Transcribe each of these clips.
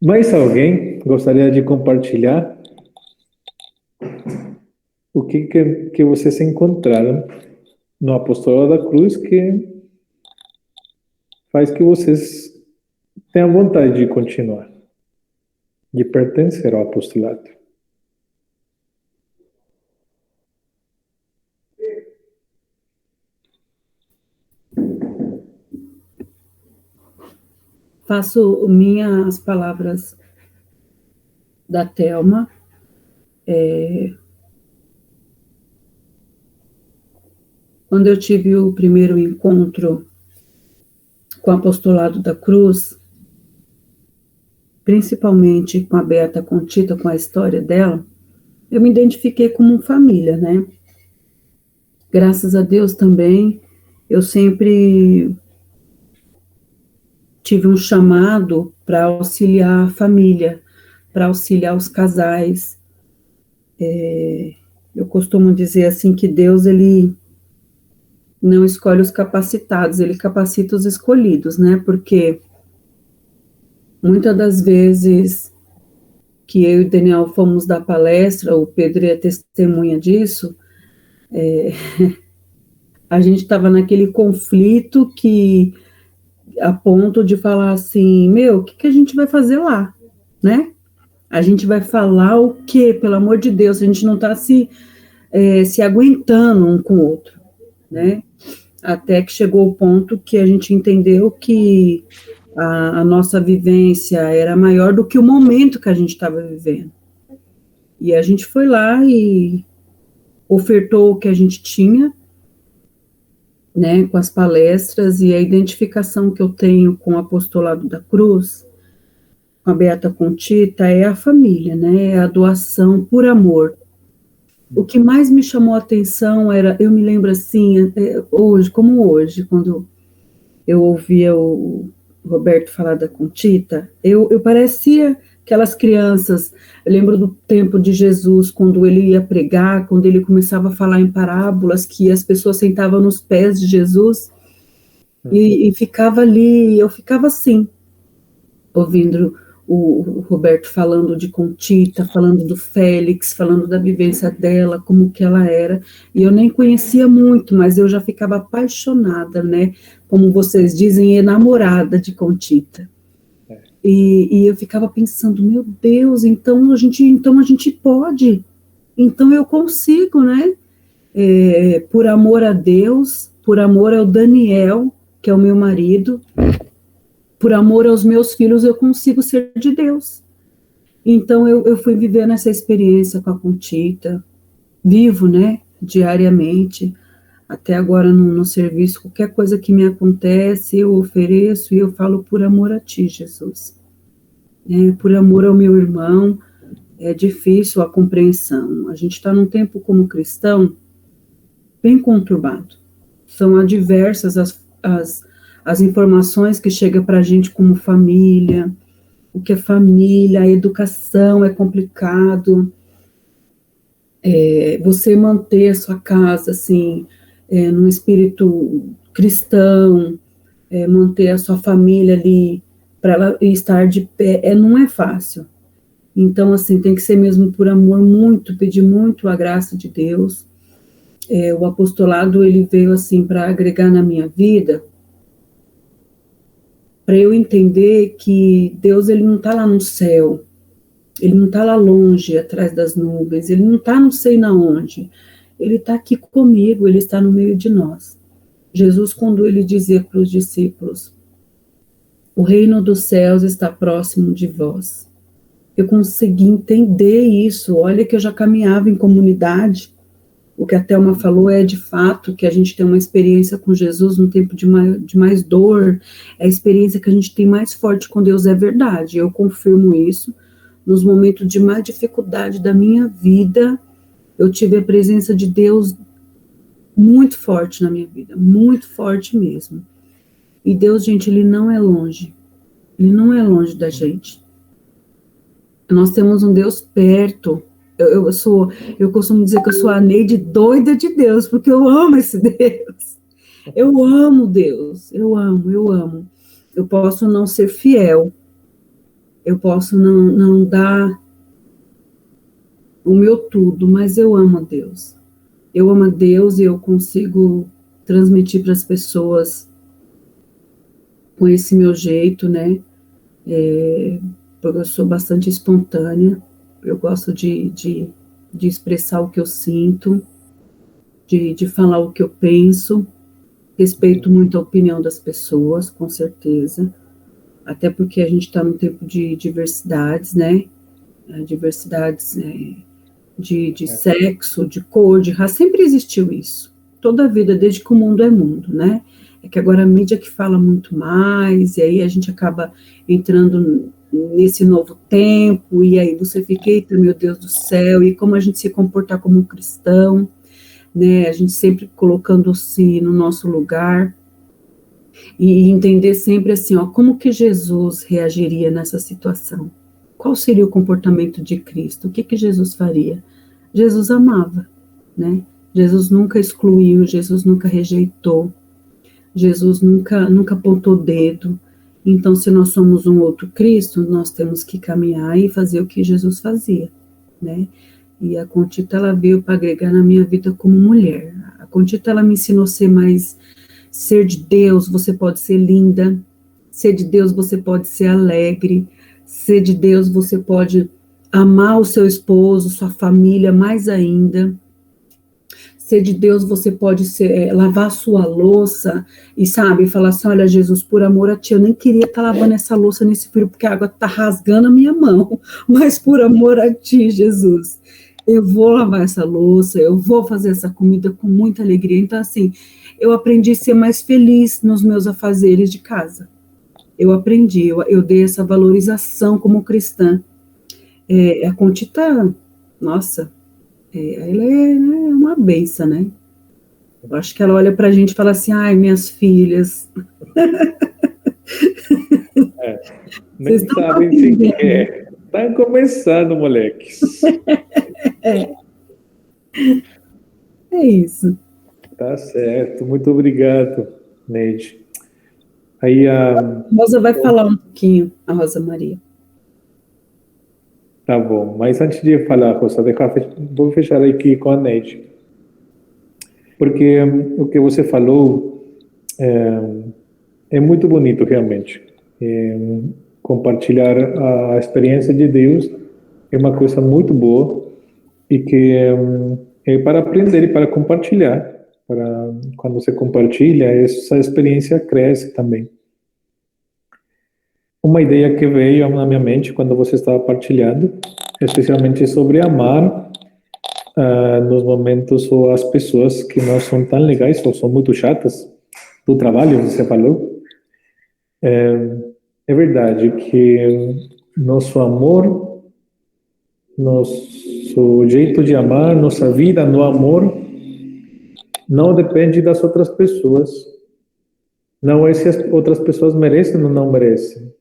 Mais alguém gostaria de compartilhar o que vocês encontraram no Apostolado da Cruz que faz que vocês tenham vontade de continuar, de pertencer ao apostolado? Faço minhas palavras da Thelma. Quando eu tive o primeiro encontro com o apostolado da cruz, principalmente com a Beata Conchita, com a história dela, eu me identifiquei como família, né? Graças a Deus também, eu sempre tive um chamado para auxiliar a família, para auxiliar os casais. Eu costumo dizer assim que Deus, ele não escolhe os capacitados, ele capacita os escolhidos, né? Porque muitas das vezes que eu e o Daniel fomos dar palestra, o Pedro é testemunha disso, a gente estava naquele conflito que, a ponto de falar assim, o que a gente vai fazer lá, né? A gente vai falar o quê? Pelo amor de Deus, a gente não está se aguentando um com o outro, né? Até que chegou o ponto que a gente entendeu que a nossa vivência era maior do que o momento que a gente estava vivendo. E a gente foi lá e ofertou o que a gente tinha, né, com as palestras, e a identificação que eu tenho com o apostolado da cruz, com a Beata Conchita, é a família, né, é a doação por amor. O que mais me chamou a atenção era, eu me lembro assim, hoje, como hoje, quando eu ouvia o Roberto falar da Conchita, eu parecia aquelas crianças. Eu lembro do tempo de Jesus, quando ele ia pregar, quando ele começava a falar em parábolas, que as pessoas sentavam nos pés de Jesus e ficava ali, eu ficava assim, ouvindo o Roberto falando de Conchita, falando do Félix, falando da vivência dela, como que ela era, e eu nem conhecia muito, mas eu já ficava apaixonada, né, como vocês dizem, enamorada de Conchita. E eu ficava pensando, meu Deus, então a gente pode, então eu consigo, né, por amor a Deus, por amor ao Daniel, que é o meu marido, por amor aos meus filhos, eu consigo ser de Deus. Então, eu fui vivendo essa experiência com a Conchita, vivo, né, diariamente, até agora no serviço, qualquer coisa que me acontece, eu ofereço e eu falo por amor a ti, Jesus. Por amor ao meu irmão, é difícil a compreensão. A gente está num tempo como cristão bem conturbado. São adversas as informações que chegam para a gente como família, o que é família, a educação é complicado, você manter a sua casa, assim, num espírito cristão, manter a sua família ali, para ela estar de pé, não é fácil. Então, assim, tem que ser mesmo por amor muito, pedir muito a graça de Deus. O apostolado, ele veio, assim, para agregar na minha vida, para eu entender que Deus, ele não está lá no céu, ele não está lá longe, atrás das nuvens, ele não está não sei na onde, ele está aqui comigo, ele está no meio de nós. Jesus, quando ele dizia para os discípulos, o reino dos céus está próximo de vós, eu consegui entender isso. Olha que eu já caminhava em comunidade, o que a Thelma falou é de fato que a gente tem uma experiência com Jesus no tempo de mais dor, é a experiência que a gente tem mais forte com Deus, é verdade, eu confirmo isso. Nos momentos de mais dificuldade da minha vida, eu tive a presença de Deus muito forte na minha vida, muito forte mesmo. E Deus, gente, ele não é longe, ele não é longe da gente. Nós temos um Deus perto. Eu costumo dizer que eu sou a Neide doida de Deus, porque eu amo esse Deus. Eu amo Deus, eu amo. Eu posso não ser fiel, eu posso não dar o meu tudo, mas eu amo a Deus. Eu amo a Deus e eu consigo transmitir para as pessoas com esse meu jeito, né? Porque eu sou bastante espontânea, eu gosto de expressar o que eu sinto, de falar o que eu penso, respeito muito a opinião das pessoas, com certeza, até porque a gente está num tempo de diversidades, né? Diversidades de sexo, de cor, de raça, sempre existiu isso, toda a vida, desde que o mundo é mundo, né? É que agora a mídia que fala muito mais, e aí a gente acaba entrando nesse novo tempo, e aí você fica, eita, meu Deus do céu, e como a gente se comportar como um cristão, né? A gente sempre colocando-se no nosso lugar, e entender sempre assim, ó, como que Jesus reagiria nessa situação? Qual seria o comportamento de Cristo? O que Jesus faria? Jesus amava, né? Jesus nunca excluiu, Jesus nunca rejeitou, Jesus nunca apontou o dedo. Então, se nós somos um outro Cristo, nós temos que caminhar e fazer o que Jesus fazia, né? E a Contita, ela veio para agregar na minha vida como mulher. A Contita, ela me ensinou a ser mais, ser de Deus, você pode ser linda, ser de Deus, você pode ser alegre, ser de Deus, você pode amar o seu esposo, sua família mais ainda. Ser de Deus, você pode lavar a sua louça e, sabe, falar assim, olha, Jesus, por amor a ti, eu nem queria estar lavando essa louça nesse frio, porque a água está rasgando a minha mão, mas por amor a ti, Jesus, eu vou lavar essa louça, eu vou fazer essa comida com muita alegria. Então, assim, eu aprendi a ser mais feliz nos meus afazeres de casa. Eu aprendi, eu dei essa valorização como cristã. A Contita, nossa, ela é uma benção, né? Eu acho que ela olha pra gente e fala assim, ai, minhas filhas. Nem sabem sequer. Tá começando, moleques. É isso. Tá certo. Muito obrigado, Neide. Aí A Rosa vai falar um pouquinho, a Rosa Maria. Tá bom, mas antes de falar, Rosa, vou fechar aqui com a Neide. Porque o que você falou é muito bonito, realmente. Compartilhar a experiência de Deus é uma coisa muito boa e que é para aprender e para compartilhar. Quando você compartilha, essa experiência cresce também. Uma ideia que veio na minha mente quando você estava partilhando, especialmente sobre amar nos momentos ou as pessoas que não são tão legais ou são muito chatas do trabalho, você falou. É verdade que nosso amor, nosso jeito de amar, nossa vida no amor, não depende das outras pessoas. Não é se as outras pessoas merecem ou não merecem.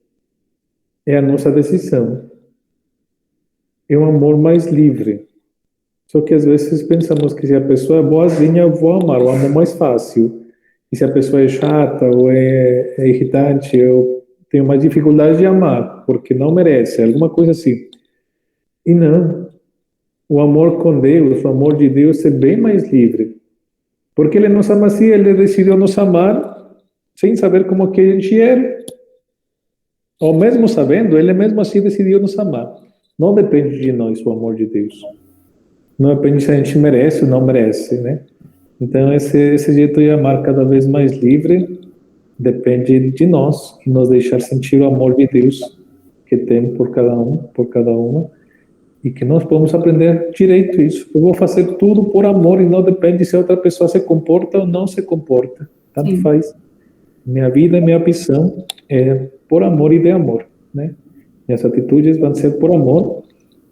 É a nossa decisão. É um amor mais livre. Só que às vezes pensamos que se a pessoa é boazinha, eu vou amar, o amor mais fácil. E se a pessoa é chata ou é irritante, eu tenho mais dificuldade de amar, porque não merece, alguma coisa assim. E não. O amor com Deus, o amor de Deus é bem mais livre. Porque Ele nos ama assim, Ele decidiu nos amar sem saber como que a gente era. Ou mesmo sabendo, Ele mesmo assim decidiu nos amar. Não depende de nós o amor de Deus. Não depende se a gente merece ou não merece, né? Então, esse jeito de amar cada vez mais livre depende de nós, e nos deixar sentir o amor de Deus que tem por cada um, por cada uma, e que nós podemos aprender direito isso. Eu vou fazer tudo por amor e não depende se a outra pessoa se comporta ou não se comporta. Tanto Sim. faz. Minha vida, minha opção é por amor e de amor, né? Minhas atitudes vão ser por amor,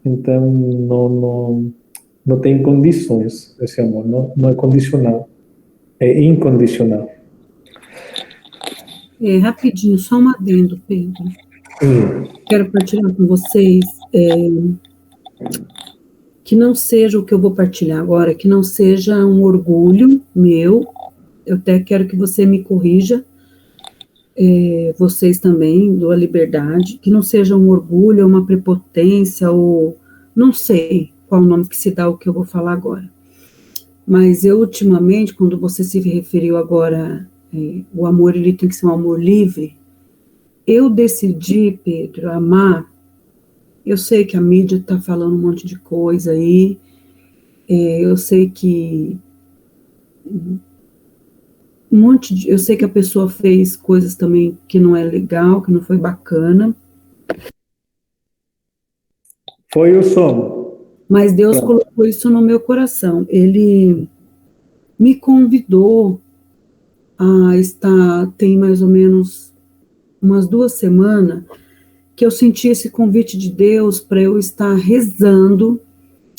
então não tem condições esse amor, não é condicional, é incondicional. Rapidinho, só um adendo, Pedro. Quero partilhar com vocês que não seja o que eu vou partilhar agora, que não seja um orgulho meu, eu até quero que você me corrija, vocês também, dou a liberdade, que não seja um orgulho, uma prepotência, ou não sei qual o nome que se dá o que eu vou falar agora. Mas eu, ultimamente, quando você se referiu agora, o amor, ele tem que ser um amor livre, eu decidi, Pedro, amar. Eu sei que a mídia está falando um monte de coisa aí, eu sei que eu sei que a pessoa fez coisas também que não é legal, que não foi bacana. Foi o som. Mas Deus Pronto. colocou isso no meu coração. Ele me convidou a estar, tem mais ou menos umas 2 semanas, que eu senti esse convite de Deus para eu estar rezando,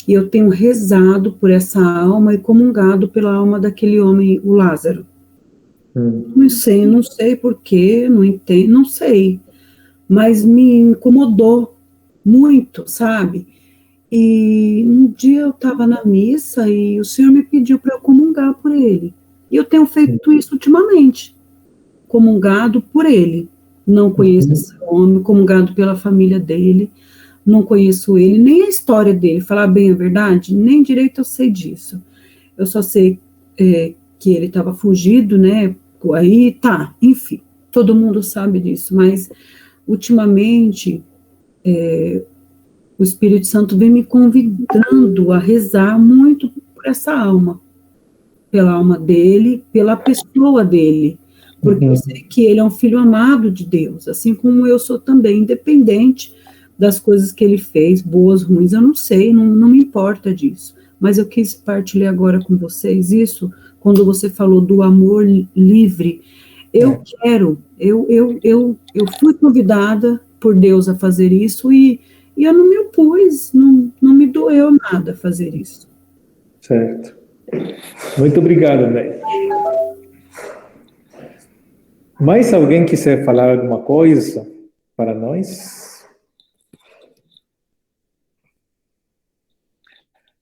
e eu tenho rezado por essa alma e comungado pela alma daquele homem, o Lázaro. Não sei porquê, não entendo, não sei, mas me incomodou muito, sabe? E um dia eu estava na missa e o Senhor me pediu para eu comungar por ele. E eu tenho feito isso ultimamente, comungado por ele. Não conheço esse homem, comungado pela família dele, não conheço ele, nem a história dele, falar bem a verdade, nem direito eu sei disso. Eu só sei que ele estava fugido, né? Aí tá, enfim, todo mundo sabe disso, mas ultimamente o Espírito Santo vem me convidando a rezar muito por essa alma, pela alma dele, pela pessoa dele, porque eu sei que ele é um filho amado de Deus, assim como eu sou também, independente das coisas que ele fez, boas, ruins, eu não sei, não me importa disso, mas eu quis partilhar agora com vocês isso, quando você falou do amor livre, eu fui convidada por Deus a fazer isso e eu não me opus, não me doeu nada fazer isso. Certo. Muito obrigado, Ney. Mais alguém quiser falar alguma coisa para nós?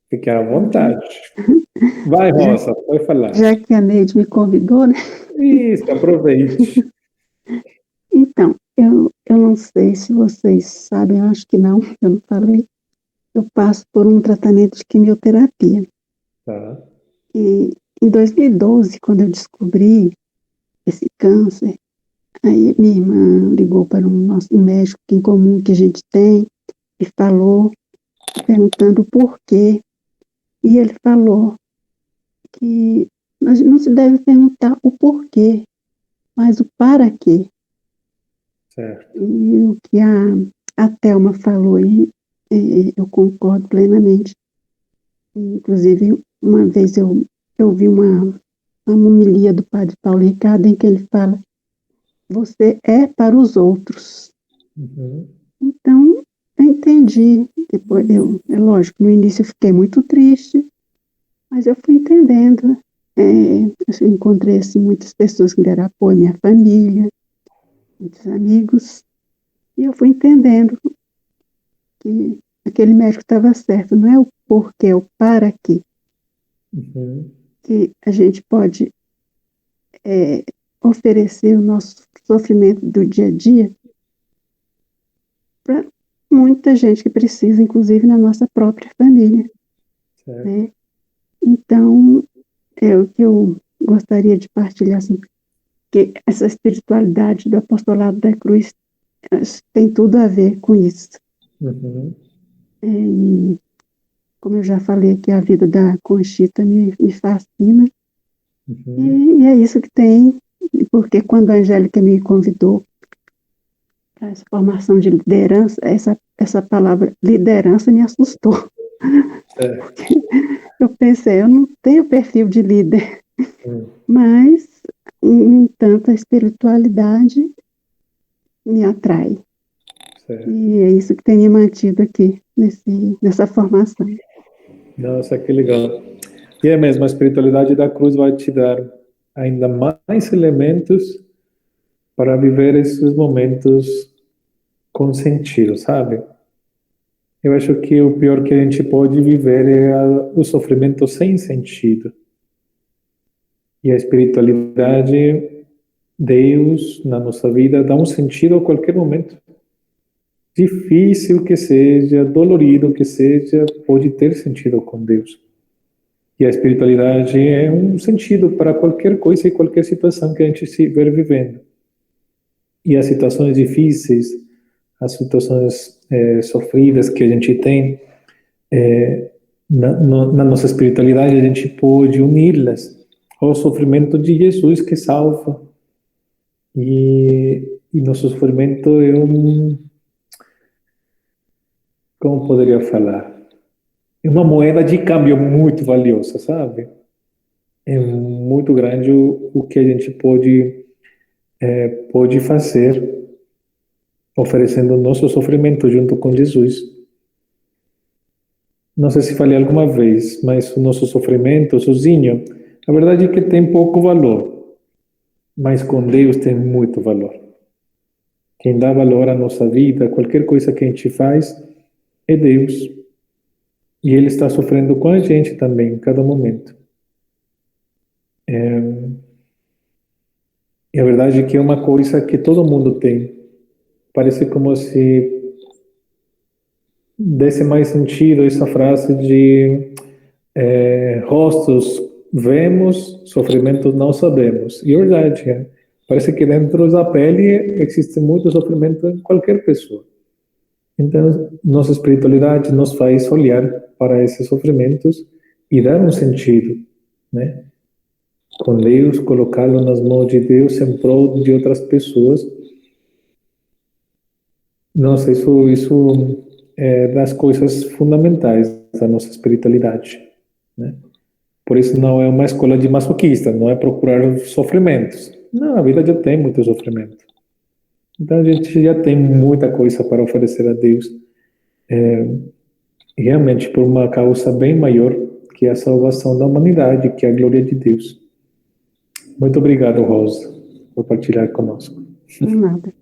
Fique à vontade. Vai, Rosa, pode falar. Já que a Neide me convidou, né? Isso, aproveite. Então, eu não sei se vocês sabem, eu acho que não, eu não falei. Eu passo por um tratamento de quimioterapia. Tá. E em 2012, quando eu descobri esse câncer, aí minha irmã ligou para um médico em comum que a gente tem e falou, perguntando o porquê. E ele falou que não se deve perguntar o porquê, mas o para quê. Certo. E o que a Thelma falou aí, eu concordo plenamente. Inclusive, uma vez eu vi uma homilia do padre Paulo Ricardo em que ele fala: você é para os outros. Então, eu entendi. Depois, é lógico, no início eu fiquei muito triste, mas eu fui entendendo. Eu encontrei assim, muitas pessoas que deram apoio, minha família, muitos amigos, e eu fui entendendo que aquele médico estava certo, não é o porquê, é o para quê. Que a gente pode oferecer o nosso sofrimento do dia a dia para muita gente que precisa, inclusive na nossa própria família. Né? Então, é o que eu gostaria de partilhar, assim, que essa espiritualidade do apostolado da cruz tem tudo a ver com isso. E, como eu já falei aqui, a vida da Conchita me fascina. E é isso que tem, porque quando a Angélica me convidou para essa formação de liderança, essa palavra liderança me assustou. Porque eu pensei, eu não tenho perfil de líder, mas, no entanto, a espiritualidade me atrai. E é isso que tem me mantido aqui, nessa formação. Nossa, que legal. E é mesmo, a espiritualidade da cruz vai te dar ainda mais elementos para viver esses momentos com sentido, sabe? Eu acho que o pior que a gente pode viver é o sofrimento sem sentido. E a espiritualidade Deus na nossa vida dá um sentido a qualquer momento. Difícil que seja, dolorido que seja, pode ter sentido com Deus. E a espiritualidade é um sentido para qualquer coisa e qualquer situação que a gente estiver vivendo. E as situações difíceis, as situações sofridas que a gente tem, na nossa espiritualidade a gente pode uni-las ao sofrimento de Jesus que salva. E nosso sofrimento é como poderia falar? É uma moeda de câmbio muito valiosa, sabe? É muito grande o que a gente pode fazer oferecendo o nosso sofrimento junto com Jesus. Não sei se falei alguma vez, mas o nosso sofrimento sozinho, a verdade é que tem pouco valor, mas com Deus tem muito valor. Quem dá valor à nossa vida, qualquer coisa que a gente faz, é Deus. E Ele está sofrendo com a gente também, em cada momento. E a verdade é que é uma coisa que todo mundo tem. Parece como se desse mais sentido essa frase de rostos vemos, sofrimentos não sabemos. E é verdade, né? Parece que dentro da pele existe muito sofrimento em qualquer pessoa. Então, nossa espiritualidade nos faz olhar para esses sofrimentos e dar um sentido, né? Com Deus, colocá-lo nas mãos de Deus em prol de outras pessoas. Nossa, isso é das coisas fundamentais da nossa espiritualidade, né? Por isso não é uma escola de masoquista, não é procurar sofrimentos. Não, a vida já tem muito sofrimento. Então a gente já tem muita coisa para oferecer a Deus, realmente por uma causa bem maior que a salvação da humanidade, que é a glória de Deus. Muito obrigado, Rosa, por partilhar conosco. Não nada.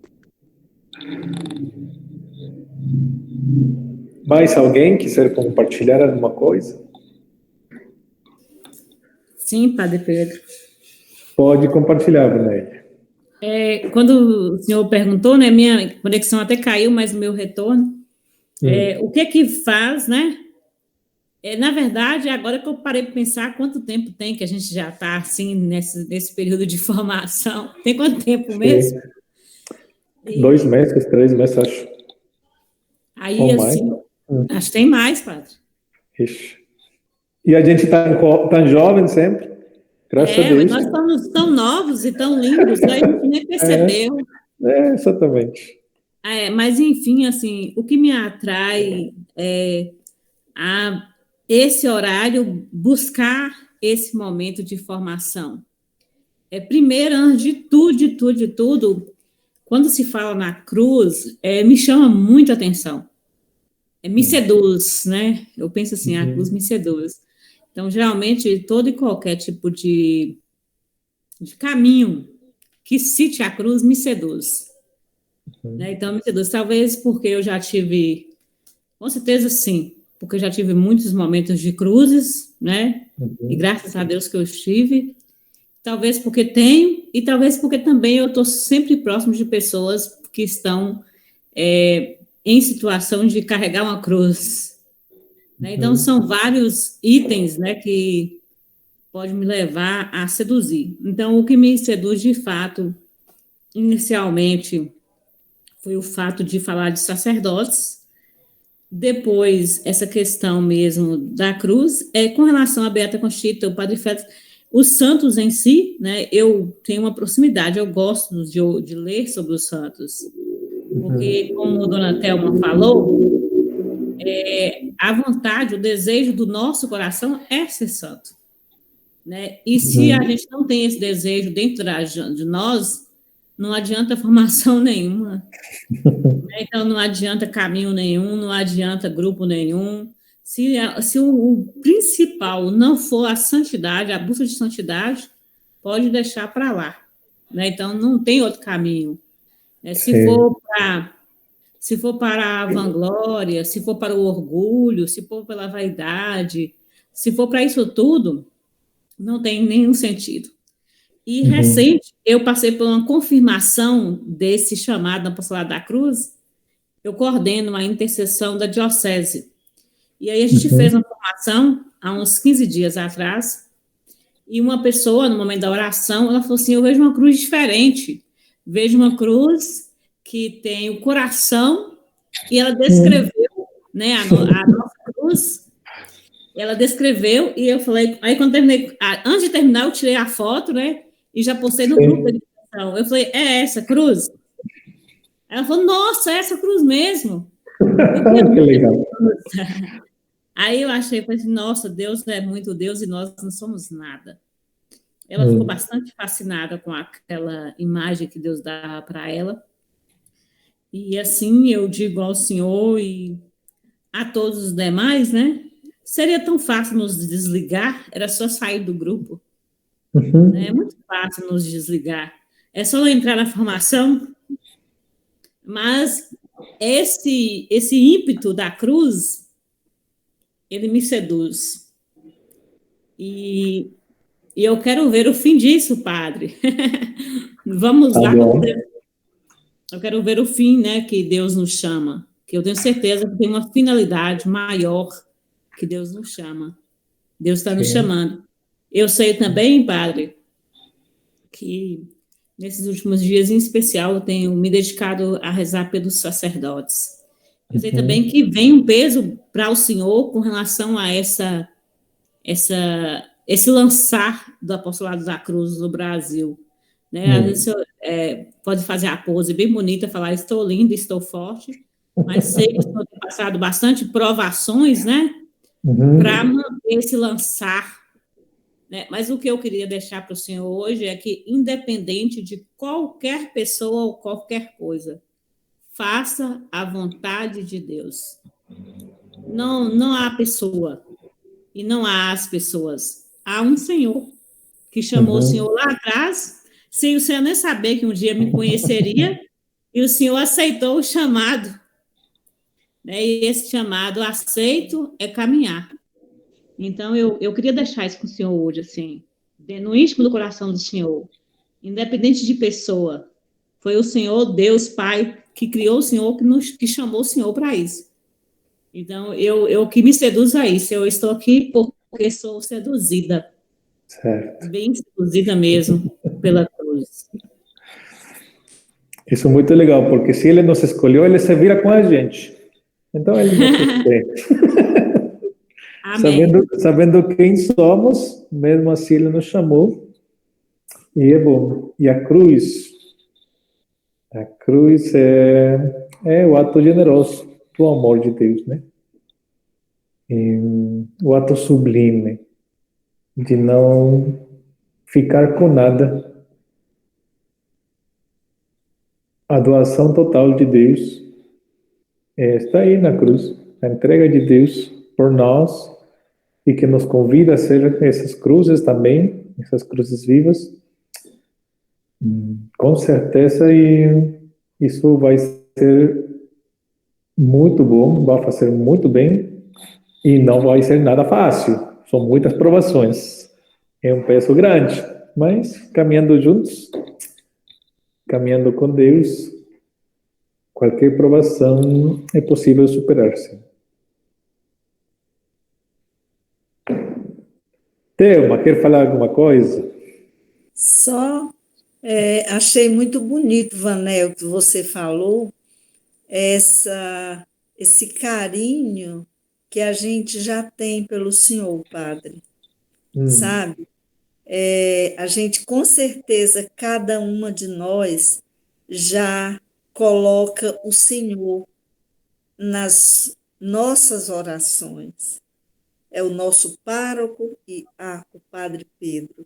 Mais alguém quiser compartilhar alguma coisa? Sim, Padre Pedro. Pode compartilhar, Vanéia. Quando o senhor perguntou, né, minha conexão até caiu, mas o meu retorno, o que faz, né? Na verdade, agora que eu parei para pensar quanto tempo tem que a gente já está assim nesse período de formação. Tem quanto tempo mesmo? 2 meses, 3 meses, acho. Aí, ou assim, mais. Acho que tem mais, Padre. Ixi. E a gente tão jovem sempre, graças a Deus. Nós estamos tão novos e tão lindos, aí a gente nem percebeu. Exatamente. Mas, enfim, assim, o que me atrai é esse horário, buscar esse momento de formação. Primeiro, antes de tudo, quando se fala na cruz, me chama muito a atenção. Me seduz, né? Eu penso assim, a cruz me seduz. Então, geralmente, todo e qualquer tipo de caminho que cite a cruz me seduz. Né? Então, me seduz. Talvez porque eu já tive, com certeza sim, porque eu já tive muitos momentos de cruzes, né? E graças a Deus que eu estive. Talvez porque tenho, e talvez porque também eu estou sempre próximo de pessoas que estão em situação de carregar uma cruz. Né? Então, são vários itens, né, que podem me levar a seduzir. Então, o que me seduz, de fato, inicialmente, foi o fato de falar de sacerdotes. Depois, essa questão mesmo da cruz, com relação à Beata Conchita, o Padre Félix, os santos em si, né, eu tenho uma proximidade, eu gosto de ler sobre os santos, porque, como a dona Thelma falou, a vontade, o desejo do nosso coração é ser santo. Né? E se a gente não tem esse desejo dentro de nós, não adianta formação nenhuma. Né? Então, não adianta caminho nenhum, não adianta grupo nenhum. Se o principal não for a santidade, a busca de santidade, pode deixar para lá. Né? Então, não tem outro caminho. Né? Se for para a vanglória, se for para o orgulho, se for pela vaidade, se for para isso tudo, não tem nenhum sentido. E Uhum. recente, eu passei por uma confirmação desse chamado na Apostolado da Cruz. Eu coordeno a intercessão da diocese. E aí a gente fez uma Uhum. formação há uns 15 dias atrás, e uma pessoa, no momento da oração, ela falou assim, eu vejo uma cruz diferente, vejo uma cruz que tem o coração, e ela descreveu, né, a nossa cruz, ela descreveu, e eu falei, aí quando terminei, antes de terminar, eu tirei a foto, né, e já postei no grupo da Sim. discussão. Eu falei, é essa cruz? Ela falou, nossa, é essa cruz mesmo. Eu vi a Que minha legal. cruz. Aí eu achei, falei assim, nossa, Deus é muito Deus e nós não somos nada. Ela ficou Hum. bastante fascinada com aquela imagem que Deus dá para ela. E assim eu digo ao Senhor e a todos os demais, né? Seria tão fácil nos desligar, era só sair do grupo, né? É Uhum. muito fácil nos desligar. É só entrar na formação, mas esse ímpeto da cruz, ele me seduz. E E eu quero ver o fim disso, padre. Vamos Tá lá, bom. eu quero ver o fim, né, que Deus nos chama. Que eu tenho certeza que tem uma finalidade maior que Deus nos chama. Deus está nos Sim. chamando. Eu sei também, padre, que nesses últimos dias, em especial, eu tenho me dedicado a rezar pelos sacerdotes. Eu sei também Uhum. que vem um peso para o Senhor com relação a esse lançar do apostolado da cruz no Brasil. Né? Às vezes Hum. você pode fazer a pose bem bonita, falar estou linda, estou forte, mas sei que estou passado bastante provações, né? Para Uhum. manter esse lançar. Né? Mas o que eu queria deixar para o senhor hoje é que, independente de qualquer pessoa ou qualquer coisa, faça a vontade de Deus. Não há pessoa e não há as pessoas. Há um Senhor que chamou o Uhum. senhor lá atrás, sem o senhor nem saber que um dia me conheceria, e o senhor aceitou o chamado. Né? E esse chamado aceito é caminhar. Então, eu queria deixar isso com o senhor hoje, assim, no íntimo do coração do senhor, independente de pessoa. Foi o Senhor, Deus, Pai, que criou o senhor, que chamou o senhor para isso. Então, eu que me seduz a isso. Eu estou aqui porque sou seduzida, Certo. bem seduzida mesmo, pela cruz. Isso é muito legal, porque se ele nos escolheu, ele se vira com a gente. Então ele nos sustenta. Amém. Sabendo quem somos, mesmo assim ele nos chamou. E é bom. E a cruz é o ato generoso do amor de Deus, né? E o ato sublime de não ficar com nada. A doação total de Deus está aí na cruz. A entrega de Deus por nós e que nos convida a ser essas cruzes também, essas cruzes vivas. Com certeza, e isso vai ser muito bom, vai fazer muito bem e não vai ser nada fácil. São muitas provações. É um peso grande, mas caminhando juntos, caminhando com Deus, qualquer provação é possível superar-se. Thelma, quer falar alguma coisa? Só achei muito bonito, Vanel, que você falou, esse carinho que a gente já tem pelo Senhor, Padre, sabe? A gente, com certeza, cada uma de nós já coloca o Senhor nas nossas orações. É o nosso pároco e o Padre Pedro.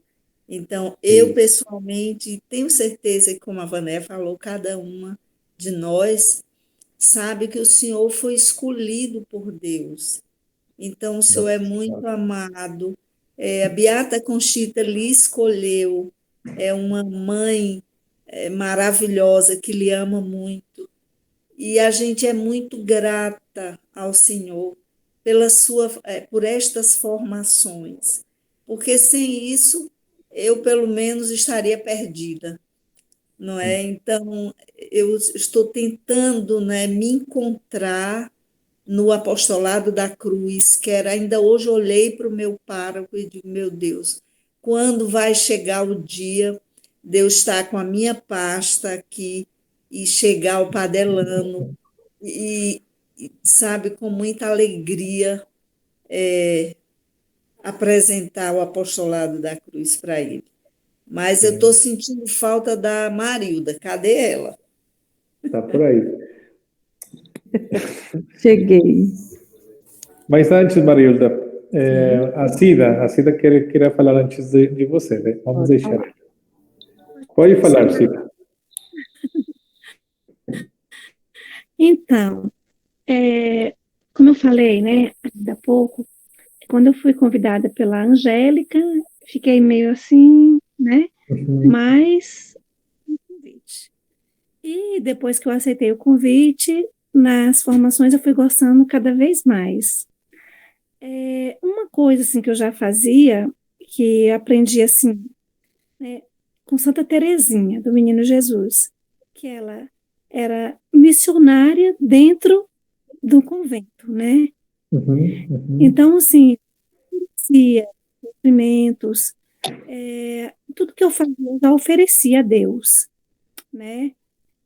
Então, eu pessoalmente tenho certeza que, como a Vané falou, cada uma de nós sabe que o Senhor foi escolhido por Deus. Então, o Senhor é muito amado. A Beata Conchita lhe escolheu. É uma mãe maravilhosa que lhe ama muito. E a gente é muito grata ao Senhor por estas formações, porque sem isso eu pelo menos estaria perdida, não é? Então, eu estou tentando, né, me encontrar no apostolado da cruz, que era, ainda hoje olhei para o meu pároco e digo, meu Deus, quando vai chegar o dia de eu estar com a minha pasta aqui e chegar ao Padelano e, sabe, com muita alegria apresentar o apostolado da cruz para ele. Mas eu estou sentindo falta da Marilda, cadê ela? Tá por aí. Cheguei. Mas antes, Marilda, a Cida queria falar antes de você, né? Vamos deixar. Pode falar, Cida. Então, como eu falei, né, ainda há pouco, quando eu fui convidada pela Angélica, fiquei meio assim, né, mas um convite. E depois que eu aceitei o convite, nas formações eu fui gostando cada vez mais. Uma coisa assim que eu já fazia, que eu aprendi assim, né, com Santa Teresinha, do Menino Jesus, que ela era missionária dentro do convento, né? Então, assim, sofrimentos, tudo que eu fazia eu já oferecia a Deus, né?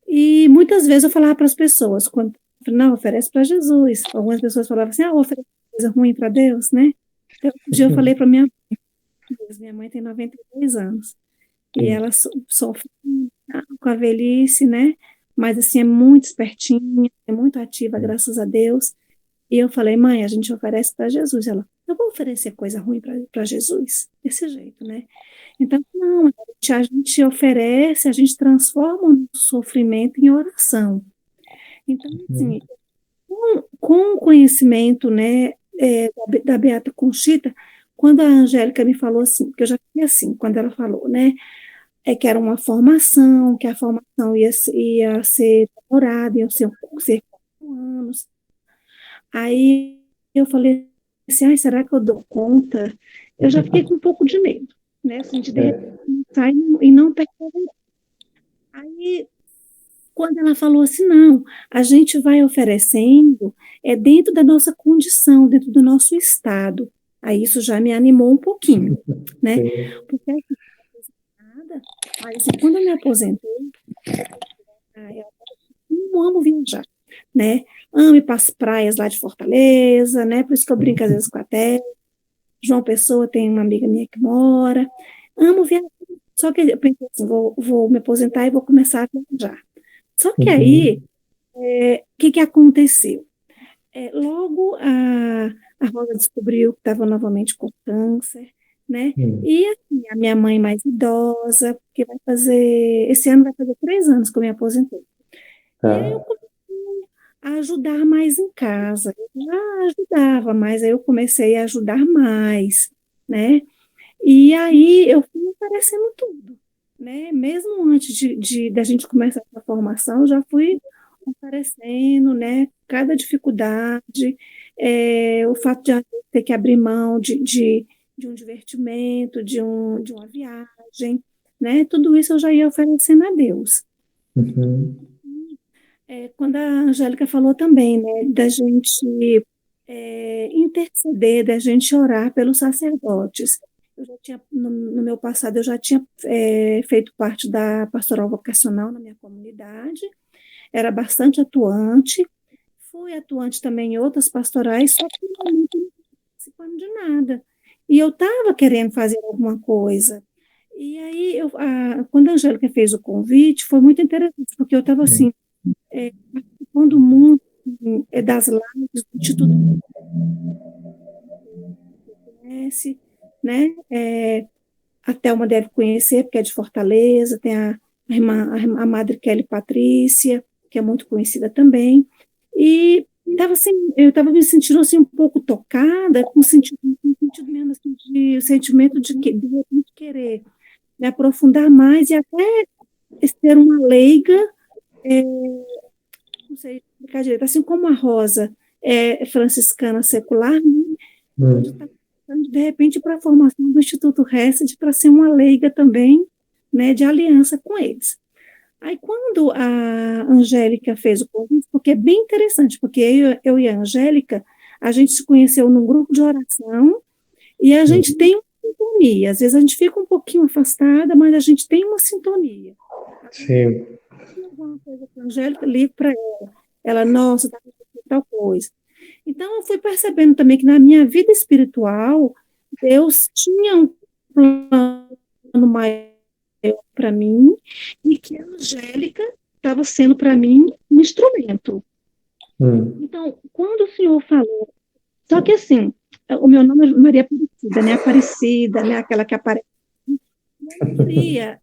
E muitas vezes eu falava para as pessoas, quando não, oferece para Jesus. Algumas pessoas falavam assim, oferece coisa ruim para Deus, né? Então, um dia eu falei para minha mãe tem 92 anos, e ela sofre com a velhice, né? Mas assim, é muito espertinha, é muito ativa, graças a Deus. E eu falei, mãe, a gente oferece para Jesus. Ela, eu vou oferecer coisa ruim para Jesus? Desse jeito, né? Então, não, a gente oferece, a gente transforma o nosso sofrimento em oração. Então, assim, com o conhecimento, né, da Beata Conchita, quando a Angélica me falou assim, porque eu já fiquei assim, quando ela falou, né, que era uma formação, que a formação ia ser demorada, ia ser 4 anos. Aí eu falei assim, ai, será que eu dou conta? Eu já fiquei com um pouco de medo, né, assim, de repente sair e não perceber. Aí, quando ela falou assim, não, a gente vai oferecendo dentro da nossa condição, dentro do nosso estado. Aí isso já me animou um pouquinho, né? Porque assim, nada, mas assim, quando eu me aposentei, eu amo viajar, né? Amo ir para as praias lá de Fortaleza, né? Por isso que eu brinco às vezes com a Té. João Pessoa tem uma amiga minha que mora. Amo viajar. Só que eu pensei assim, vou me aposentar e vou começar a viajar. Só que aí, o que aconteceu? Logo a Rosa descobriu que estava novamente com câncer, né? E assim, a minha mãe mais idosa, que esse ano vai fazer 3 anos que eu me aposentei. E aí eu comecei a ajudar mais em casa. Eu já ajudava, mas aí eu comecei a ajudar mais, né? E aí eu fui oferecendo tudo, né? Mesmo antes da gente começar essa formação, eu já fui oferecendo, né? Cada dificuldade, o fato de ter que abrir mão de um divertimento, de uma viagem, né? Tudo isso eu já ia oferecendo a Deus. Quando a Angélica falou também, né, da gente interceder, da gente orar pelos sacerdotes. Eu já tinha, no meu passado, eu já tinha feito parte da pastoral vocacional na minha comunidade, era bastante atuante, fui atuante também em outras pastorais, só que não estava participando de nada. E eu estava querendo fazer alguma coisa. E aí, quando a Angélica fez o convite, foi muito interessante, porque eu estava assim, participando muito das lives do Instituto conhece, né? A Thelma deve conhecer, porque é de Fortaleza, tem a irmã, a Madre Kelly Patrícia, que é muito conhecida também, e assim, eu estava me sentindo assim, um pouco tocada, com o sentido mesmo assim, o sentimento de repente querer me aprofundar mais e até ser uma leiga, não sei explicar direito, assim como a Rosa é franciscana secular, né? de repente, para a formação do Instituto Hesed, para ser uma leiga também, né, de aliança com eles. Aí, quando a Angélica fez o convite, porque é bem interessante, porque eu e a Angélica, a gente se conheceu num grupo de oração e a gente tem uma sintonia. Às vezes a gente fica um pouquinho afastada, mas a gente tem uma sintonia. Sim. Alguma coisa com a Angélica, ligo para ela. Ela, nossa, está acontecendo tal coisa. Então, eu fui percebendo também que na minha vida espiritual, Deus tinha um plano maior para mim e que a Angélica estava sendo para mim um instrumento. Então, quando o senhor falou, só que assim, o meu nome é Maria Aparecida, né, aquela que aparece, eu queria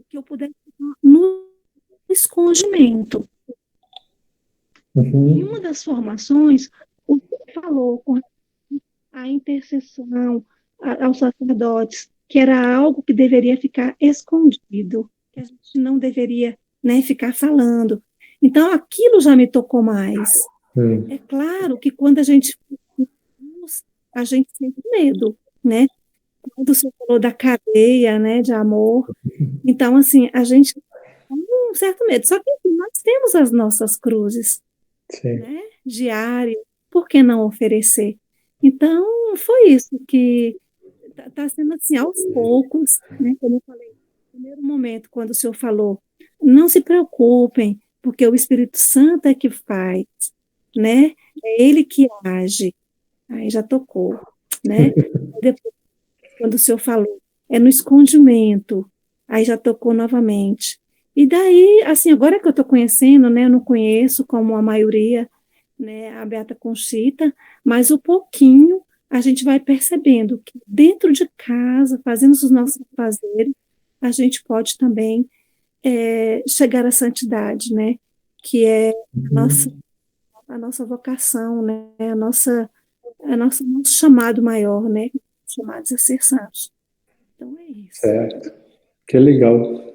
que eu pudesse no escondimento. Em uma das formações, o senhor falou com a intercessão aos sacerdotes, que era algo que deveria ficar escondido, que a gente não deveria, né, ficar falando. Então, aquilo já me tocou mais. É claro que quando a gente sente medo, né? Quando o senhor falou da cadeia, né, de amor, então, assim, a gente tem um certo medo. Só que assim, nós temos as nossas cruzes, né, diárias, por que não oferecer? Então, foi isso que está sendo assim, aos poucos, né, como eu falei, no primeiro momento, quando o senhor falou, não se preocupem, porque o Espírito Santo é que faz, né, é ele que age, aí já tocou, né, depois, quando o senhor falou, é no escondimento, aí já tocou novamente, e daí, assim, agora que eu estou conhecendo, né, eu não conheço como a maioria, né, a Beata Conchita, mas o pouquinho a gente vai percebendo que dentro de casa, fazendo os nossos fazeres, a gente pode também chegar à santidade, né? Que é a nossa vocação, né? Nosso chamado maior, né? Chamados a ser santos. Então é isso. Certo. Que legal.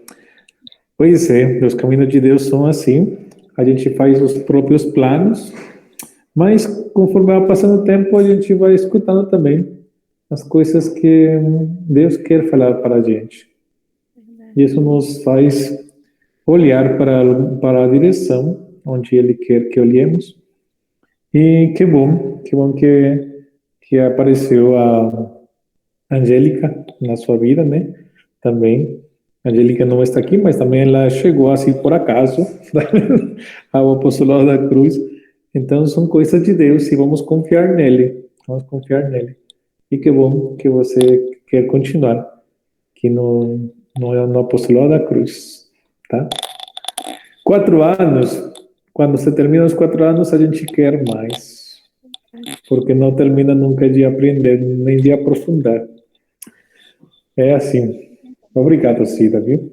Pois é, os caminhos de Deus são assim. A gente faz os próprios planos, mas conforme vai passando o tempo, a gente vai escutando também as coisas que Deus quer falar para a gente. E isso nos faz olhar para a direção onde Ele quer que olhemos. E que bom que apareceu a Angélica na sua vida, né? Também. A Angélica não está aqui, mas também ela chegou assim por acaso ao apostolado da cruz. Então são coisas de Deus e vamos confiar nele. Vamos confiar nele. E que bom que você quer continuar aqui no apostolado da cruz, tá? 4 anos. Quando se termina os 4 anos, a gente quer mais. Porque não termina nunca de aprender, nem de aprofundar. É assim. Obrigado, Cida, viu?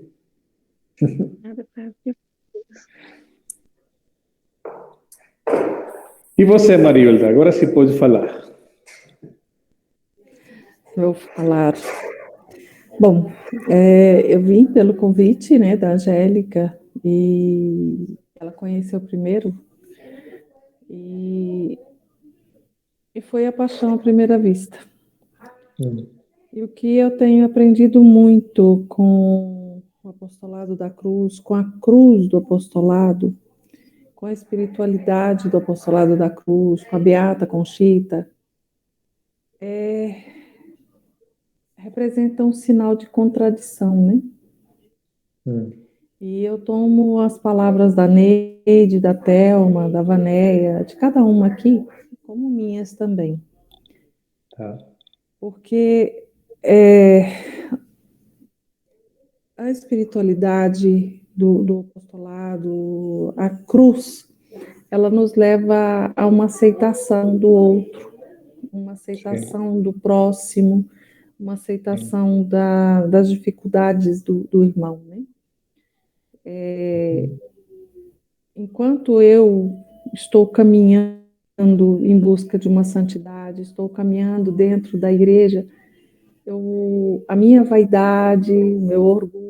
E você, Mariolda, agora se pode falar. Vou falar. Bom, eu vim pelo convite, né, da Angélica, e ela conheceu primeiro, e foi a paixão à primeira vista. E o que eu tenho aprendido muito com o apostolado da cruz, com a cruz do apostolado, com a espiritualidade do apostolado da cruz, com a Beata Conchita, representa um sinal de contradição, né? E eu tomo as palavras da Neide, da Thelma, da Vanéia, de cada uma aqui, como minhas também. Tá. Porque a espiritualidade do apostolado, a cruz, ela nos leva a uma aceitação do outro, uma aceitação do próximo, uma aceitação das dificuldades do irmão, né? Enquanto eu estou caminhando em busca de uma santidade, estou caminhando dentro da igreja, a minha vaidade, o meu orgulho,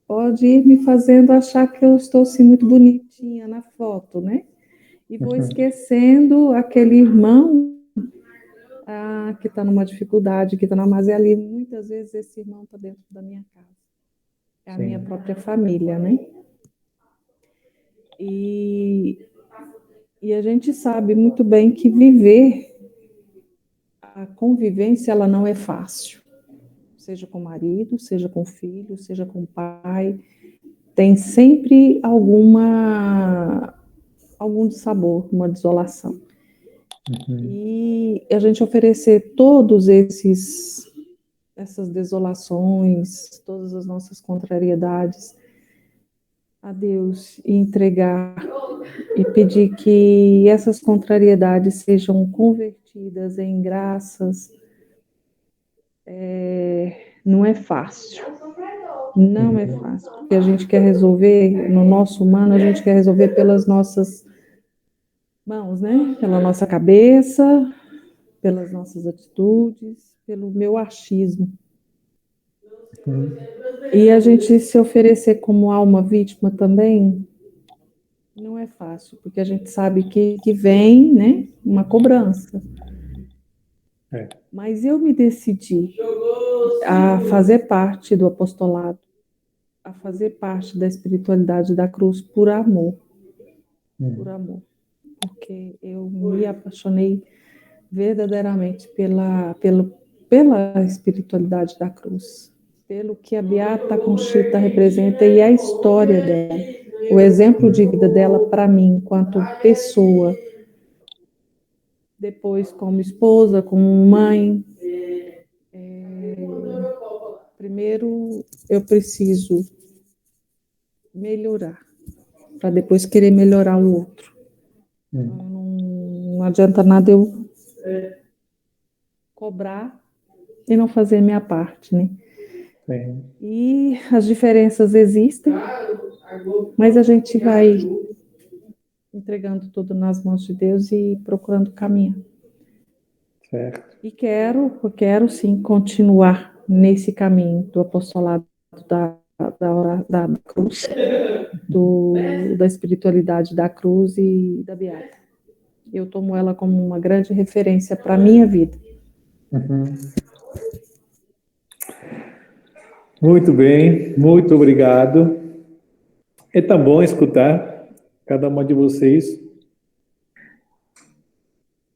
pode ir me fazendo achar que eu estou assim, muito bonitinha na foto, né? E vou esquecendo aquele irmão que está numa dificuldade, que está na mas ali muitas vezes esse irmão está dentro da minha casa. É a Sim. minha própria família, né? E a gente sabe muito bem que viver a convivência, ela não é fácil. Seja com o marido, seja com o filho, seja com o pai. Tem sempre algum dissabor, uma desolação. E a gente oferecer todos essas desolações, todas as nossas contrariedades a Deus e entregar e pedir que essas contrariedades sejam convertidas em graças, não é fácil. Não é fácil, porque a gente quer resolver, no nosso humano, a gente quer resolver pelas nossas mãos, né? Pela nossa cabeça, pelas nossas atitudes, pelo meu achismo. E a gente se oferecer como alma vítima também não é fácil, porque a gente sabe que vem, né, uma cobrança. Mas eu me decidi a fazer parte do apostolado, a fazer parte da espiritualidade da cruz por amor. Por amor. Porque eu me apaixonei verdadeiramente pela espiritualidade da cruz, pelo que a Beata Conchita representa e a história dela, o exemplo de vida dela para mim, enquanto pessoa, depois como esposa, como mãe. Primeiro eu preciso melhorar, para depois querer melhorar o outro. Não adianta nada eu cobrar e não fazer a minha parte, né? Sim. E as diferenças existem, mas a gente vai entregando tudo nas mãos de Deus e procurando caminhar. Certo. E quero sim continuar nesse caminho do apostolado da cruz, da espiritualidade da cruz e da Beata. Eu tomo ela como uma grande referência para a minha vida. Muito bem, muito obrigado. É tão bom escutar cada uma de vocês.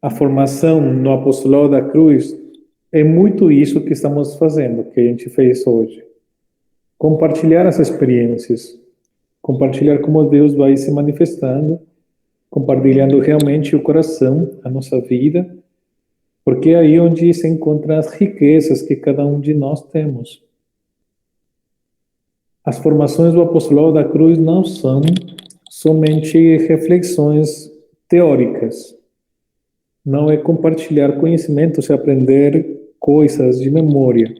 A formação no Apostolado da Cruz é muito isso que estamos fazendo, que a gente fez hoje. Compartilhar as experiências, compartilhar como Deus vai se manifestando, compartilhando realmente o coração, a nossa vida, porque é aí onde se encontram as riquezas que cada um de nós temos. As formações do Apostolado da Cruz não são somente reflexões teóricas. Não é compartilhar conhecimentos e aprender coisas de memória.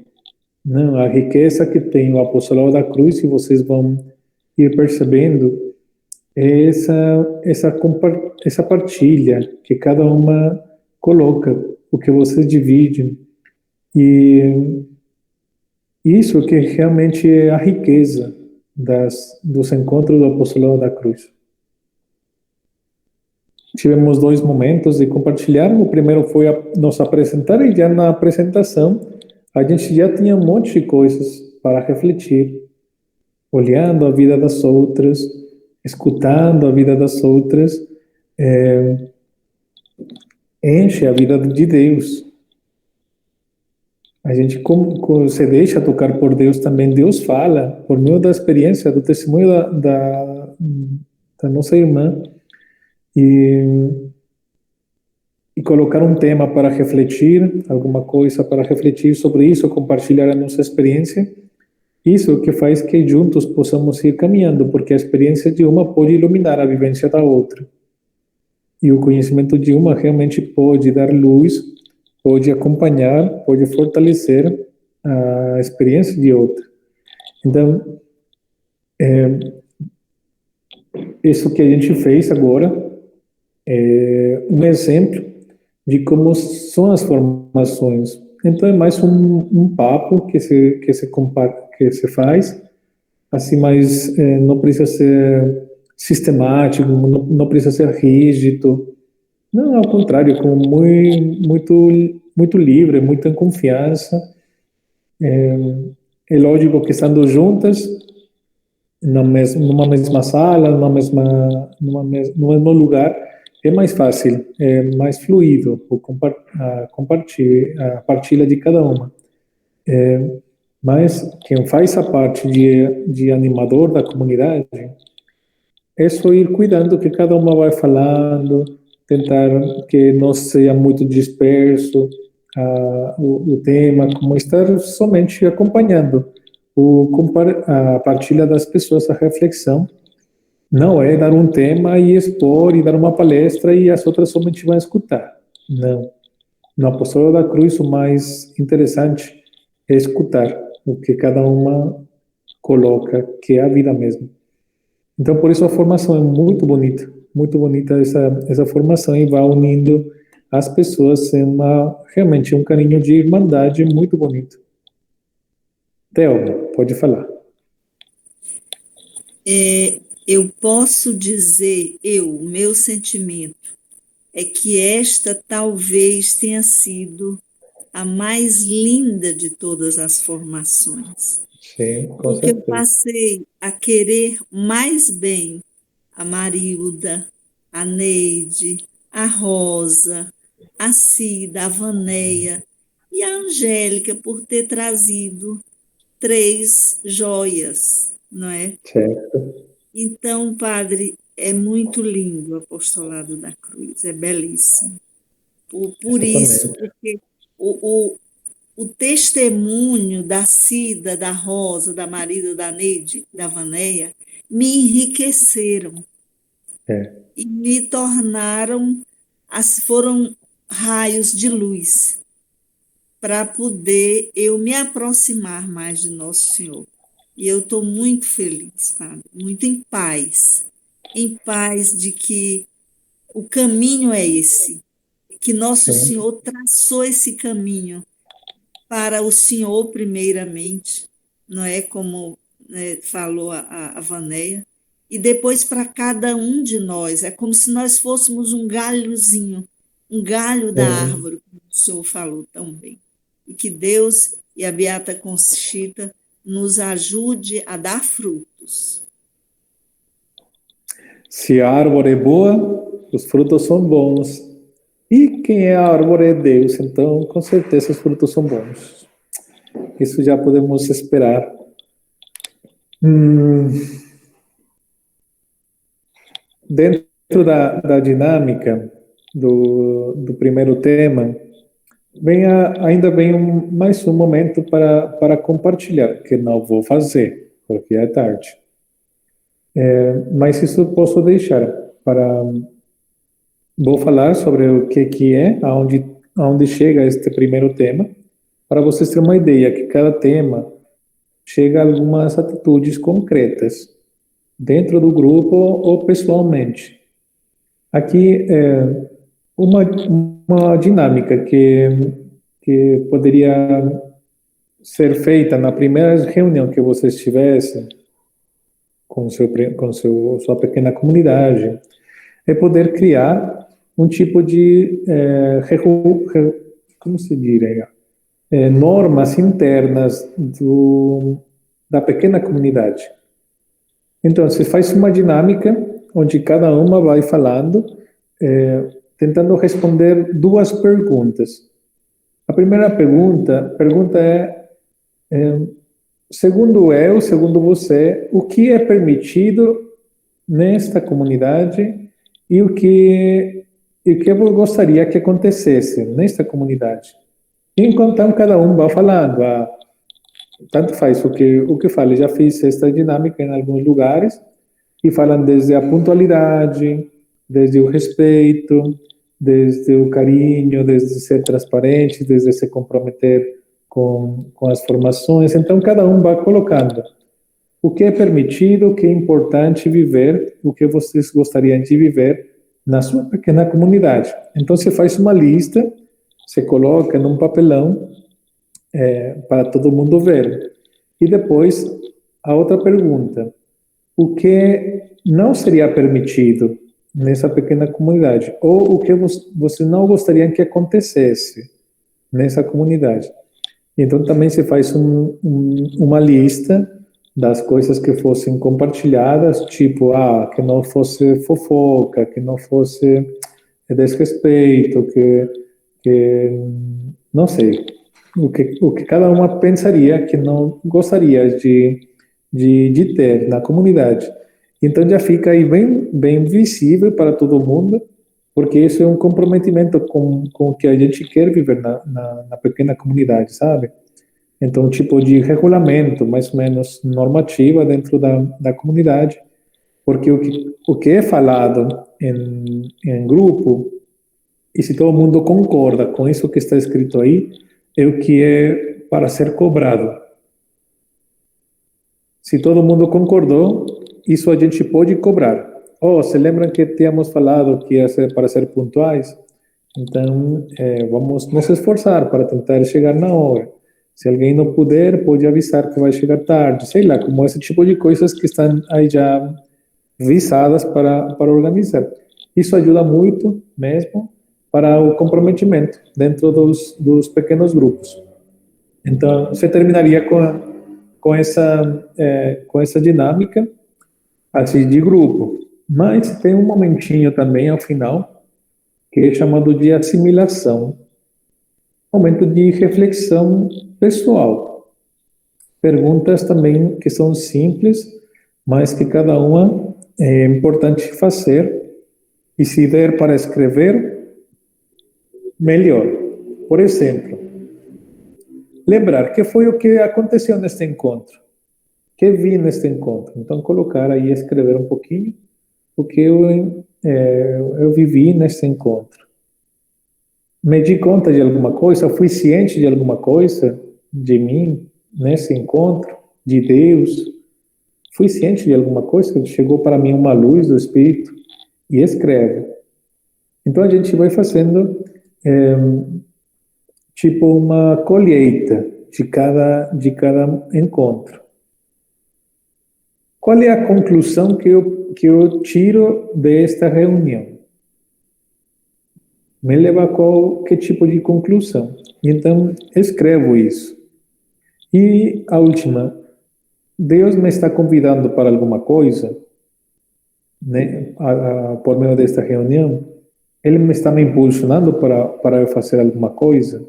Não, a riqueza que tem o Apostolado da Cruz, e vocês vão ir percebendo, é essa partilha que cada uma coloca, o que vocês dividem. E isso que realmente é a riqueza dos encontros do Apostolado da Cruz. Tivemos 2 momentos de compartilhar. O primeiro foi nos apresentar, e já na apresentação a gente já tinha um monte de coisas para refletir, olhando a vida das outras, escutando a vida das outras, enche a vida de Deus. A gente se deixa tocar por Deus também. Deus fala por meio da experiência, do testemunho da nossa irmã. E colocar um tema para refletir, alguma coisa para refletir sobre isso, compartilhar a nossa experiência. Isso é o que faz que juntos possamos ir caminhando, porque a experiência de uma pode iluminar a vivência da outra. E o conhecimento de uma realmente pode dar luz, pode acompanhar, pode fortalecer a experiência de outra. Então, isso que a gente fez agora é um exemplo de como são as formações. Então é mais um papo que se faz, assim, mas não precisa ser sistemático, não precisa ser rígido. Não, ao contrário, com muito muito livre, muito em confiança. É lógico que estando juntas, numa mesma sala, no mesmo lugar, é mais fácil, é mais fluido a partilha de cada uma. Mas quem faz a parte de animador da comunidade é só ir cuidando que cada uma vai falando, tentar que não seja muito disperso o tema, como estar somente acompanhando a partilha das pessoas, a reflexão. Não é dar um tema e expor e dar uma palestra e as outras somente vão escutar. Não. No Apostolado da Cruz, o mais interessante é escutar o que cada uma coloca, que é a vida mesmo. Então, por isso a formação é muito bonita essa formação, e vai unindo as pessoas em realmente um carinho de irmandade muito bonito. Theo, pode falar. Eu posso dizer, o meu sentimento é que esta talvez tenha sido a mais linda de todas as formações. Sim, com porque certeza. eu passei a querer mais bem a Marilda, a Neide, a Rosa, a Cida, a Vanéia e a Angélica, por ter trazido 3 joias, não é? Certo. Então, padre, é muito lindo o Apostolado da Cruz, é belíssimo. Por isso, Exatamente. porque o testemunho da Cida, da Rosa, da Marida, da Neide, da Vanéia, me enriqueceram e me tornaram, foram raios de luz para poder eu me aproximar mais de Nosso Senhor. E eu estou muito feliz, Padre, muito em paz de que o caminho é esse, que Nosso Sim. Senhor traçou esse caminho para o Senhor primeiramente, não é, como falou a Vanéia, e depois para cada um de nós. É como se nós fôssemos um galhozinho, um galho da árvore, como o Senhor falou tão bem. E que Deus e a Beata Conchita nos ajude a dar frutos. Se a árvore é boa, os frutos são bons. E quem é a árvore é Deus, então com certeza os frutos são bons. Isso já podemos esperar. Dentro da dinâmica do primeiro tema, ainda vem mais um momento para compartilhar, que não vou fazer, porque é tarde. Mas isso posso deixar Vou falar sobre o que é, aonde chega este primeiro tema, para vocês terem uma ideia que cada tema chega a algumas atitudes concretas, dentro do grupo ou pessoalmente. Aqui é uma dinâmica que poderia ser feita na primeira reunião que vocês tivessem com sua pequena comunidade, é poder criar um tipo de como se diria, normas internas da pequena comunidade. Então, se faz uma dinâmica onde cada uma vai falando, tentando responder 2 perguntas. A primeira pergunta é, segundo você, o que é permitido nesta comunidade e o que eu gostaria que acontecesse nesta comunidade. Enquanto cada um vai falando, tanto faz o que fala. Já fiz esta dinâmica em alguns lugares e falam desde a pontualidade, desde o respeito, desde o carinho, desde ser transparente, desde se comprometer com as formações. Então, cada um vai colocando o que é permitido, o que é importante viver, o que vocês gostariam de viver na sua pequena comunidade. Então, você faz uma lista, você coloca num papelão para todo mundo ver. E depois, a outra pergunta: o que não seria permitido nessa pequena comunidade? Ou o que você não gostaria que acontecesse nessa comunidade. Então também se faz uma lista das coisas que fossem compartilhadas, tipo, que não fosse fofoca, que não fosse desrespeito, que não sei, o que cada uma pensaria que não gostaria de ter na comunidade. Então já fica aí bem visível para todo mundo, porque isso é um comprometimento com o que a gente quer viver na pequena comunidade, sabe? Então, tipo de regulamento, mais ou menos normativa dentro da comunidade, porque o que é falado em grupo, e se todo mundo concorda com isso que está escrito aí, é o que é para ser cobrado. Se todo mundo concordou, isso a gente pode cobrar. Se lembram que tínhamos falado que ia ser para ser pontuais? Então, vamos nos esforçar para tentar chegar na hora. Se alguém não puder, pode avisar que vai chegar tarde. Sei lá, como esse tipo de coisas que estão aí já visadas para organizar. Isso ajuda muito mesmo para o comprometimento dentro dos pequenos grupos. Então, você terminaria com essa dinâmica assim, de grupo. Mas tem um momentinho também ao final, que é chamado de assimilação. Momento de reflexão pessoal. Perguntas também que são simples, mas que cada uma é importante fazer. E se der para escrever, melhor. Por exemplo, lembrar que foi o que aconteceu neste encontro. Que vi neste encontro. Então, colocar aí, escrever um pouquinho o que eu vivi neste encontro. Me di conta de alguma coisa, fui ciente de alguma coisa de mim nesse encontro, de Deus. Fui ciente de alguma coisa, chegou para mim uma luz do Espírito e escreve. Então a gente vai fazendo tipo uma colheita de cada encontro. Qual é a conclusão que eu tiro desta reunião? Me leva a que tipo de conclusão? Então, escrevo isso. E a última, Deus me está convidando para alguma coisa, né, por meio desta reunião? Ele me está me impulsionando para eu fazer alguma coisa?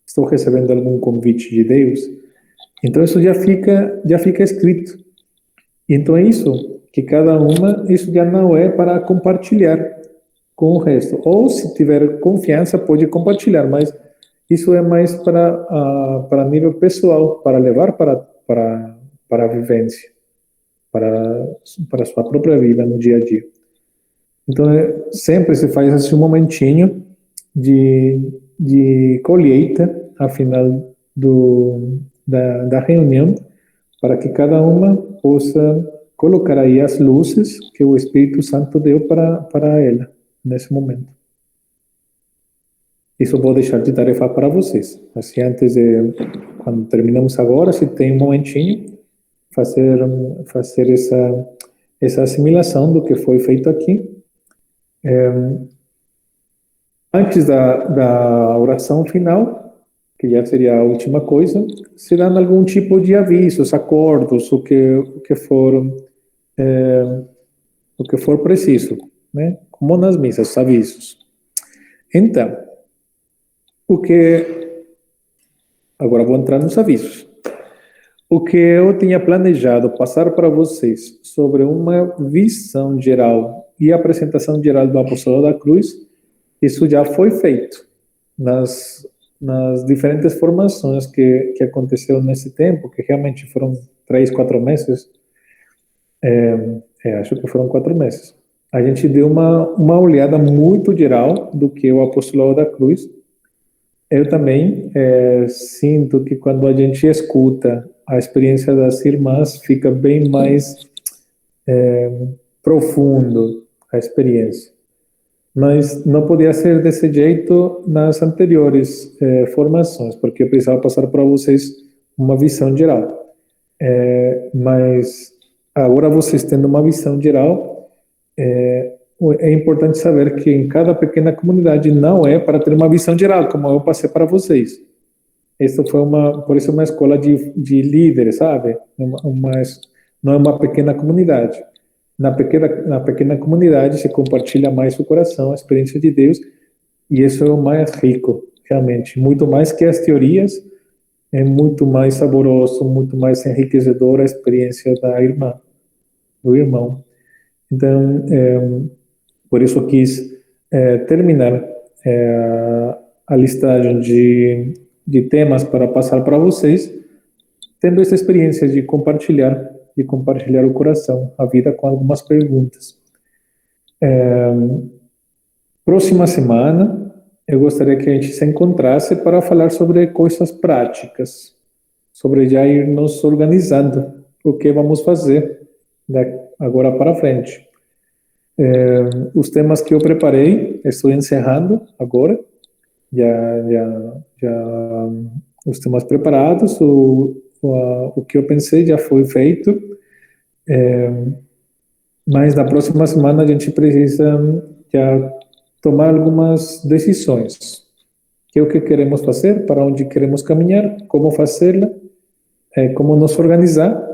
Estou recebendo algum convite de Deus? Então, isso já fica escrito. Então, é isso, que cada uma, isso já não é para compartilhar com o resto. Ou, se tiver confiança, pode compartilhar, mas isso é mais para nível pessoal, para levar para a vivência, para a sua própria vida no dia a dia. Então, sempre se faz esse momentinho de colheita, ao final da reunião, para que cada uma possa colocar aí as luzes que o Espírito Santo deu para ela, nesse momento. Isso eu vou deixar de tarefa para vocês. Assim, quando terminamos agora, se tem um momentinho, fazer essa assimilação do que foi feito aqui. Antes da oração final, que já seria a última coisa, se dá algum tipo de avisos, acordos, o que for preciso, né? Como nas missas, avisos. Então, agora vou entrar nos avisos. O que eu tinha planejado passar para vocês sobre uma visão geral e apresentação geral do Apostolado da Cruz, isso já foi feito nas diferentes formações que aconteceram nesse tempo, que realmente foram 3, 4 meses. Acho que foram 4 meses. A gente deu uma olhada muito geral do que é o Apostolado da Cruz. Eu também sinto que quando a gente escuta a experiência das irmãs, fica bem mais profundo a experiência. Mas não podia ser desse jeito nas anteriores formações, porque eu precisava passar para vocês uma visão geral. Mas agora vocês tendo uma visão geral, é importante saber que em cada pequena comunidade não é para ter uma visão geral, como eu passei para vocês. Essa foi por isso uma escola de líderes, sabe? Não é uma pequena comunidade. Na pequena comunidade se compartilha mais o coração, a experiência de Deus, e isso é o mais rico, realmente. Muito mais que as teorias, é muito mais saboroso, muito mais enriquecedor a experiência da irmã, do irmão. Então, por isso eu quis terminar a listagem de temas para passar para vocês, tendo essa experiência de compartilhar o coração, a vida, com algumas perguntas. Próxima semana, eu gostaria que a gente se encontrasse para falar sobre coisas práticas, sobre já ir nos organizando, o que vamos fazer agora para frente. Os temas que eu preparei, estou encerrando agora, já os temas preparados, o que eu pensei já foi feito, mas na próxima semana a gente precisa já tomar algumas decisões. Que é o que queremos fazer, para onde queremos caminhar, como fazê-la, como nos organizar.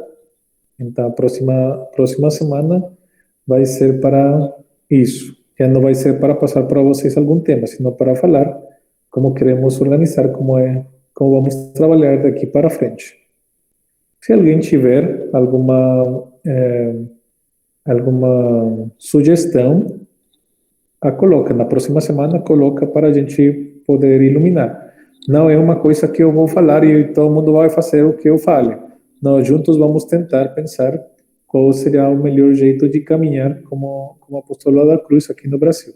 Então, a próxima semana vai ser para isso. Já não vai ser para passar para vocês algum tema, sino para falar como queremos organizar, como vamos trabalhar daqui para frente. Se alguém tiver alguma sugestão, coloca na próxima semana, coloca para a gente poder iluminar. Não é uma coisa que eu vou falar e todo mundo vai fazer o que eu fale. Nós juntos vamos tentar pensar qual seria o melhor jeito de caminhar como apostolado da cruz aqui no Brasil,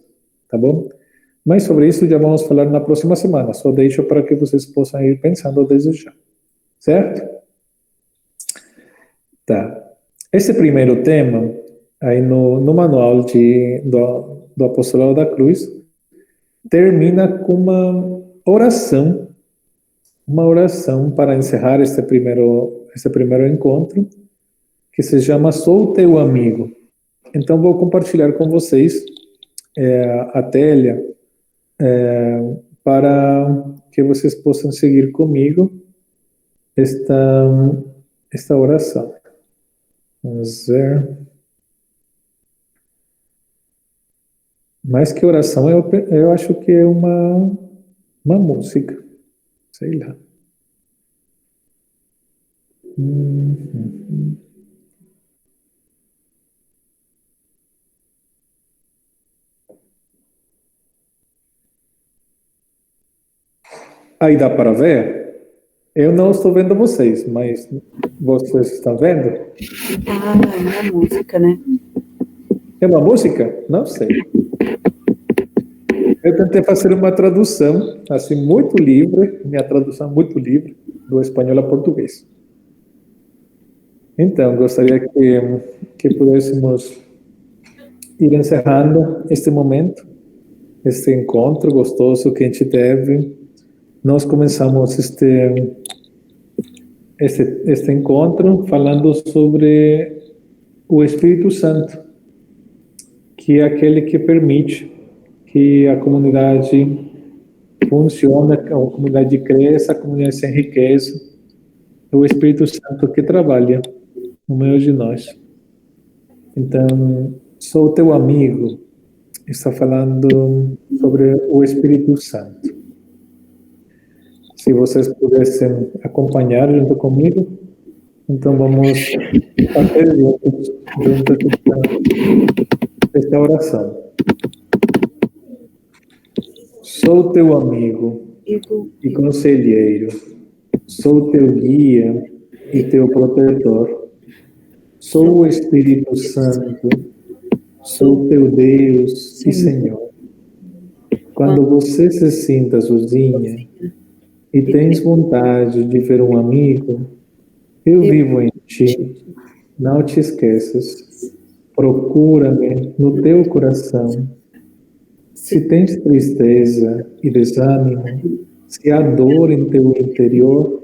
tá bom? Mas sobre isso já vamos falar na próxima semana, só deixo para que vocês possam ir pensando desde já, certo? Tá. Esse primeiro tema, aí no manual do Apostolado da Cruz, termina com uma oração para encerrar esse primeiro encontro, que se chama Sou Teu Amigo. Então, vou compartilhar com vocês a tela para que vocês possam seguir comigo esta oração. Vamos ver. Mais que oração, eu acho que é uma música. Sei lá. Aí dá para ver? Eu não estou vendo vocês, mas vocês estão vendo? É uma música, né? É uma música? Não sei. Eu tentei fazer uma tradução, assim, muito livre, minha tradução muito livre, do espanhol a português. Então, gostaria que pudéssemos ir encerrando este momento, este encontro gostoso que a gente teve. Nós começamos este encontro falando sobre o Espírito Santo, que é aquele que permite que a comunidade funcione, a comunidade cresça, a comunidade se enriqueça. É o Espírito Santo que trabalha no meio de nós. Então, Sou Teu Amigo está falando sobre o Espírito Santo. Se vocês pudessem acompanhar junto comigo, então vamos fazer juntos esta oração. Sou teu amigo e conselheiro, sou teu guia e teu protetor, sou o Espírito Santo, sou teu Deus e Senhor. Quando você se sinta sozinha e tens vontade de ver um amigo, eu vivo em ti, não te esqueças, procura-me no teu coração. Se tens tristeza e desânimo, se há dor em teu interior,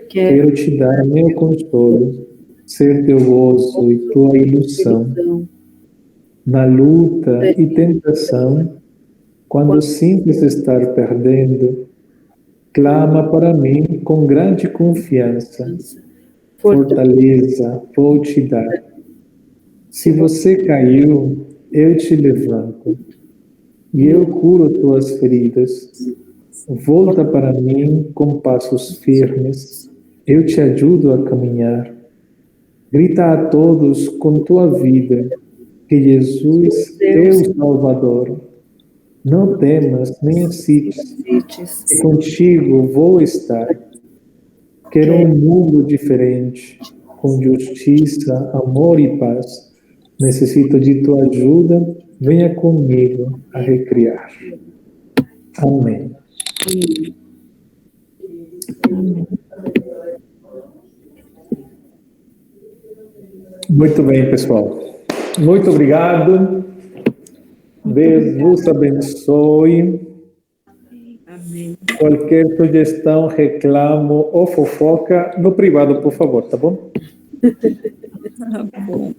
quero te dar meu consolo, ser teu gozo e tua ilusão. na luta e tentação, quando sintes estar perdendo, clama para mim com grande confiança. Fortaleza vou te dar. Se você caiu, eu te levanto e eu curo tuas feridas. Volta para mim com passos firmes, eu te ajudo a caminhar. Grita a todos com tua vida que Jesus é o Salvador. Não temas nem hesites, que contigo vou estar. Quero um mundo diferente, com justiça, amor e paz. Necessito de tua ajuda, venha comigo a recriar. Amém. Muito bem, pessoal. Muito obrigado. Deus vos abençoe. Amém. Qualquer sugestão, reclamo ou fofoca, no privado, por favor, tá bom? Tá bom.